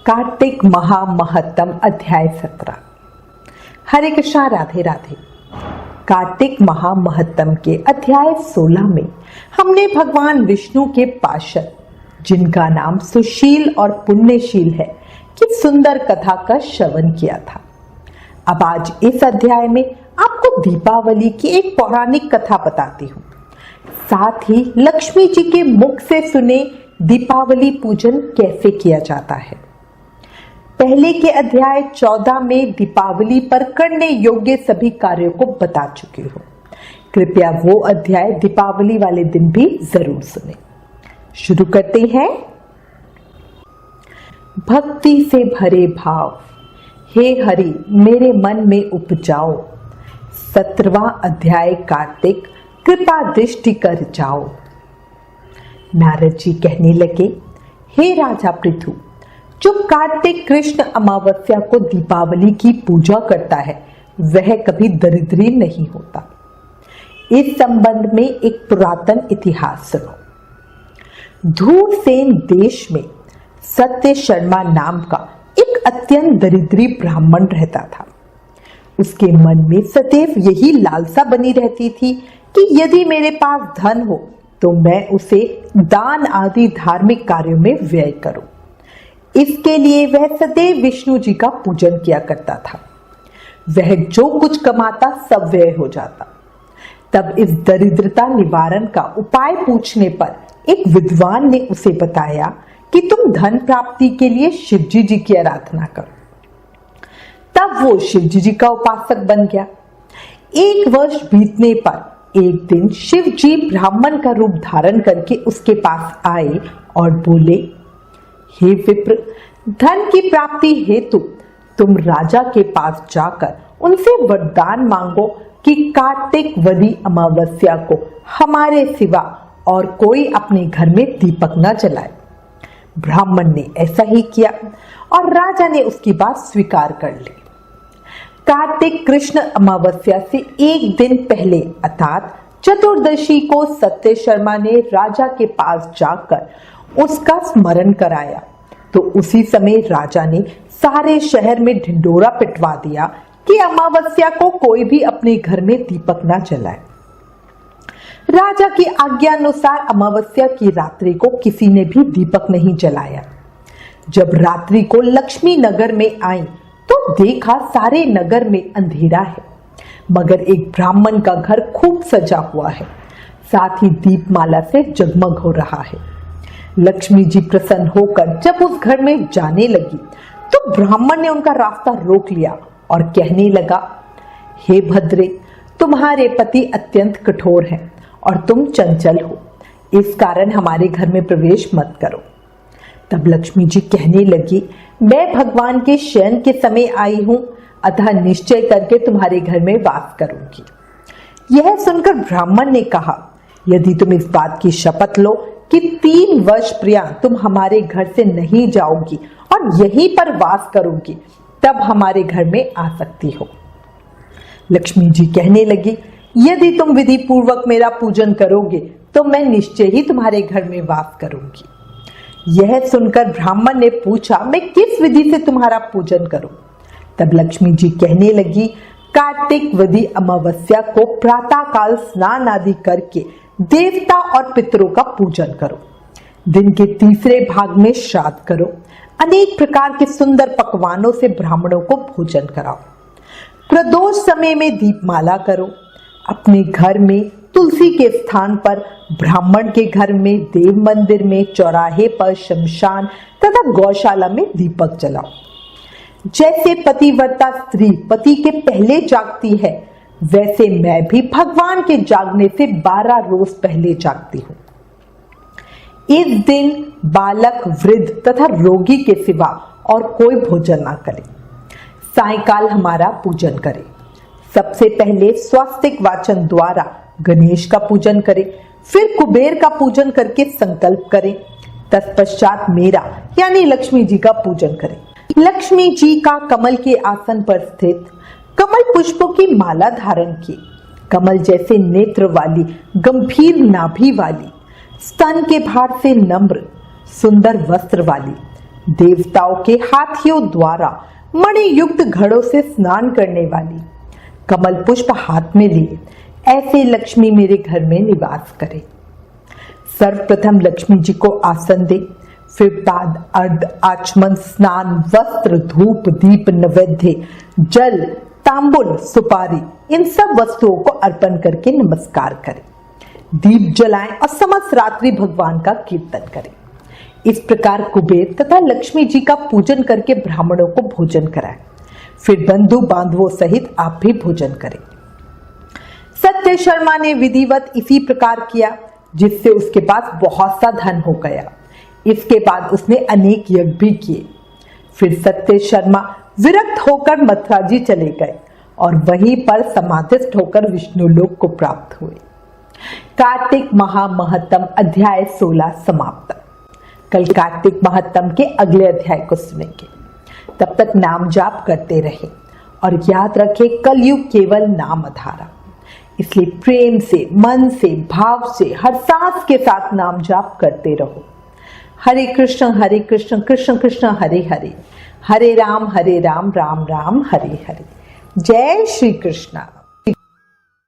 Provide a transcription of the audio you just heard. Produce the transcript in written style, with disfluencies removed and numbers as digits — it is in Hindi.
कार्तिक महामहत्तम अध्याय 17। हरे कृष्णा, राधे राधे। कार्तिक महामहत्तम के अध्याय 16 में हमने भगवान विष्णु के पार्षद, जिनका नाम सुशील और पुण्यशील है, की सुंदर कथा का श्रवण किया था। अब आज इस अध्याय में आपको दीपावली की एक पौराणिक कथा बताती हूँ। साथ ही लक्ष्मी जी के मुख से सुने दीपावली पूजन कैसे किया जाता है। पहले के अध्याय 14 में दीपावली पर करने योग्य सभी कार्यों को बता चुकी हूँ। कृपया वो अध्याय दीपावली वाले दिन भी जरूर सुने। शुरू करते हैं। भक्ति से भरे भाव, हे हरि मेरे मन में उपजाओ। 17वां अध्याय कार्तिक, कृपा दृष्टि कर जाओ। नारद जी कहने लगे, हे राजा पृथु, जो कार्तिक कृष्ण अमावस्या को दीपावली की पूजा करता है वह कभी दरिद्री नहीं होता। इस संबंध में एक पुरातन इतिहास सुनो। धूरसेन देश में सत्य शर्मा नाम का एक अत्यंत दरिद्री ब्राह्मण रहता था। उसके मन में सदैव यही लालसा बनी रहती थी कि यदि मेरे पास धन हो तो मैं उसे दान आदि धार्मिक कार्यों में व्यय करूं। इसके लिए वह सदैव विष्णु जी का पूजन किया करता था। वह जो कुछ कमाता सब व्यय हो जाता। तब इस दरिद्रता निवारण का उपाय पूछने पर एक विद्वान ने उसे बताया कि तुम धन प्राप्ति के लिए शिवजी जी की आराधना करो। तब वो शिवजी जी का उपासक बन गया। 1 वर्ष बीतने पर एक दिन शिव जी ब्राह्मण का रूप धारण करके उसके पास आए और बोले, हे विप्र, धन की प्राप्ति हेतु तुम राजा के पास जाकर उनसे वरदान मांगो कि कार्तिक वदी अमावस्या को हमारे सिवा और कोई अपने घर में दीपक न जलाए। ब्राह्मण ने ऐसा ही किया और राजा ने उसकी बात स्वीकार कर ली। कार्तिक कृष्ण अमावस्या से एक दिन पहले अर्थात चतुर्दशी को सत्य शर्मा ने राजा के पास जाकर उसका स्मरण कराया तो उसी समय राजा ने सारे शहर में ढिंढोरा पिटवा दिया कि अमावस्या को कोई भी अपने घर में दीपक न जलाए। राजा की आज्ञा अनुसार अमावस्या की रात्रि को किसी ने भी दीपक नहीं जलाया। जब रात्रि को लक्ष्मी नगर में आई तो देखा सारे नगर में अंधेरा है, मगर एक ब्राह्मण का घर खूब सजा हुआ है, साथ ही दीपमाला से जगमग हो रहा है। लक्ष्मी जी प्रसन्न होकर जब उस घर में जाने लगी तो ब्राह्मण ने उनका रास्ता रोक लिया और कहने लगा, हे भद्रे, तुम्हारे पति अत्यंत कठोर हैं और तुम चंचल हो, इस कारण हमारे घर में प्रवेश मत करो। तब लक्ष्मी जी कहने लगी, मैं भगवान के शयन के समय आई हूं, अतः निश्चय करके तुम्हारे घर में वास करूंगी। यह सुनकर ब्राह्मण ने कहा, यदि तुम इस बात की शपथ लो कि 3 वर्ष पर्यंत तुम हमारे घर से नहीं जाओगी और यहीं पर वास करोगी, तब हमारे घर में आ सकती हो। लक्ष्मी जी कहने लगी, यदि तुम विधि पूर्वक मेरा पूजन करोगे तो मैं निश्चय ही तुम्हारे घर में वास करूंगी। यह सुनकर ब्राह्मण ने पूछा, मैं किस विधि से तुम्हारा पूजन करूं? तब लक्ष्मी जी कहने लगी, कार्तिक वदी अमावस्या को प्रातः काल स्नान आदि करके देवता और पितरों का पूजन करो। दिन के तीसरे भाग में श्राद्ध करो। अनेक प्रकार के सुंदर पकवानों से ब्राह्मणों को भोजन कराओ। प्रदोष समय में दीपमाला करो। अपने घर में तुलसी के स्थान पर, ब्राह्मण के घर में, देव मंदिर में, चौराहे पर, शमशान तथा गौशाला में दीपक जलाओ। जैसे पतिव्रता स्त्री पति के पहले जागती है, वैसे मैं भी भगवान के जागने से 12 रोज पहले जागती हूँ। इस दिन बालक, वृद्ध तथा रोगी के सिवा और कोई भोजन ना करे। सायंकाल हमारा पूजन करें। सबसे पहले स्वास्तिक वाचन द्वारा गणेश का पूजन करें, फिर कुबेर का पूजन करके संकल्प करें। तत्पश्चात मेरा यानी लक्ष्मी जी का पूजन करें। लक्ष्मी जी का कमल के आसन पर स्थित, कमल पुष्पों की माला धारण की, कमल जैसे नेत्र वाली, गंभीर नाभि वाली, स्तन के भार से नम्र, सुंदर वस्त्र वाली, देवताओं के हाथियों द्वारा मणियुक्त घड़ों से स्नान करने वाली, कमल पुष्प हाथ में लिए ऐसे लक्ष्मी मेरे घर में निवास करे। सर्वप्रथम लक्ष्मी जी को आसन दे, फिर बाद अर्ध आचमन, स्नान, वस्त्र, धूप, दीप, नैवेद्य, जल, तांबुल, सुपारी, इन सब वस्तुओं को अर्पण करके नमस्कार करें। दीप जलाएं और समस्त रात्रि भगवान का कीर्तन करें। इस प्रकार कुबेर तथा लक्ष्मी जी का पूजन करके ब्राह्मणों को भोजन कराएं। फिर बंधु बांधवों सहित आप भी भोजन करें। सत्य शर्मा ने विधिवत इसी प्रकार किया, जिससे उसके पास बहुत सा धन हो गया। इसके बाद उसने अनेक यज्ञ भी किए। फिर सत्य शर्मा विरक्त होकर मथुरा जी चले गए और वहीं पर समाधिस्थ होकर विष्णुलोक को प्राप्त हुए। कार्तिक महामहत्तम अध्याय 16 समाप्त। कल कार्तिक महत्तम के अगले अध्याय को सुनेंगे। तब तक नाम जाप करते रहें और याद रखें, कलयुग केवल नाम आधारा, इसलिए प्रेम से, मन से, भाव से, हर सांस के साथ नाम जाप करते रहो। हरे कृष्ण कृष्ण कृष्ण हरे हरे, हरे राम राम राम हरे हरे। जय श्री कृष्ण।